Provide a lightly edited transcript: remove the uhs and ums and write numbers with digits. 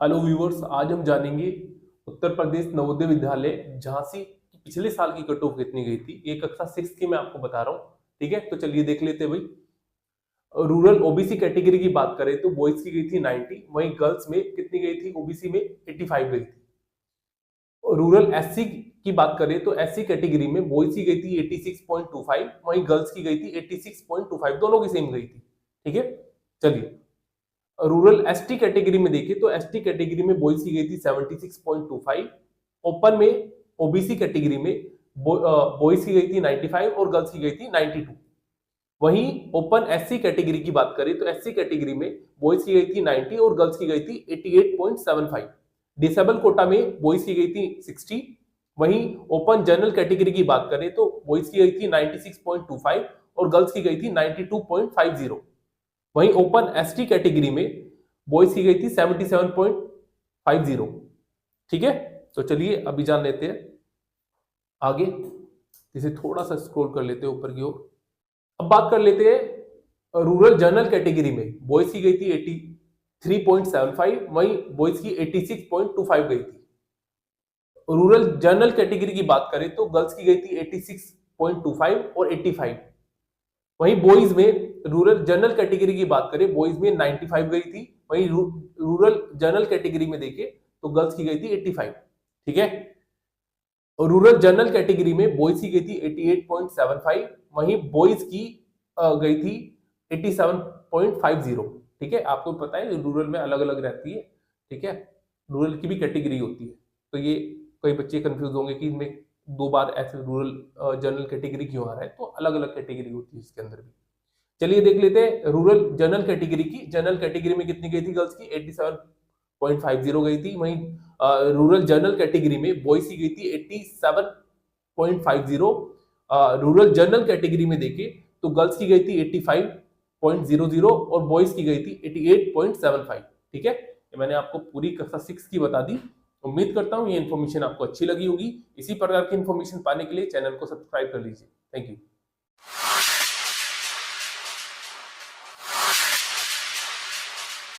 Hello viewers, आज हम जानेंगे उत्तर प्रदेश नवोदय विद्यालय झांसी की पिछले साल की कट ऑफ कितनी गई थी। ये कक्षा 6 की मैं आपको बता रहा हूँ। ठीक है, तो चलिए देख लेते हैं भाई। रूरल ओबीसी कैटेगरी की बात करें तो बॉयज की गई थी 90, वहीं गर्ल्स में कितनी गई थी, ओबीसी में 85 गई थी। रूरल एससी की बात करें तो एससी कैटेगरी में बॉयज की गई थी 86.25, वहीं गर्ल्स की गई थी 86.25, दोनों की सेम गई थी। ठीक है, चलिए रूरल एसटी कैटेगरी में देखिए तो एसटी कैटेगरी में बॉयज की गई थी 76.25, ओपन में ओबीसी कैटेगरी में बॉयज की गई थी 95 और गर्ल्स की गई थी 92। वहीं ओपन एससी कैटेगरी की बात करें तो एससी कैटेगरी में बॉयज की गई थी 90 और गर्ल्स की गई थी 88.75। डिसेबल कोटा में बॉयज की गई थी 60। वहीं ओपन जनरल कैटेगरी की बात करें तो बॉयज की गई थी 96.25 और गर्ल्स की गई थी 92.50। वहीं ओपन एसटी कैटेगरी में बॉयज की गई थी 77.50। ठीक है, तो चलिए अभी जान लेते हैं आगे। इसे थोड़ा सा स्क्रॉल कर लेते हैं ऊपर की ओर। अब बात कर लेते हैं रूरल जनरल कैटेगरी में बॉयज की गई थी 83.75, वहीं बॉयज की 86.25 गई थी। रूरल जनरल कैटेगरी की बात करें तो गर्ल्स की गई थी 86.25 और 85। वहीं बॉयज में रूरल जनरल कैटेगरी की बात करें बॉयज में 95 गई थी, वहीं रूरल जनरल कैटेगरी में देखें तो गर्ल्स की गई थी 85। ठीक है, और रूरल जनरल कैटेगरी में बॉयज की गई थी 88.75, वहीं बॉयज की गई थी 87.50। ठीक है, आपको पता है रूरल में अलग अलग रहती है। ठीक है, रूरल की भी कैटेगरी होती है, तो ये कई बच्चे कंफ्यूज होंगे कि इनमें दो बार ऐसे रूरल जनरल कैटेगरी क्यों आ रहा है, तो अलग अलग कैटेगरी होती है इसके अंदर भी। चलिए देख लेते हैं रूरल जनरल कैटेगरी की। जनरल कैटेगरी में कितनी गई थी गर्ल्स की 87.50 गई थी, वहीं रूरल जनरल कैटेगरी में बॉयज की गई थी 87.50। रूरल जनरल कैटेगरी में देखें तो गर्ल्स की गई थी 85.00 और बॉयज की गई थी 88.75। ठीक है, ये मैंने आपको पूरी कक्षा 6 की बता दी। उम्मीद करता हूं ये इन्फॉर्मेशन आपको अच्छी लगी होगी। इसी प्रकार की इन्फॉर्मेशन पाने के लिए चैनल को सब्सक्राइब कर लीजिए। Thank you.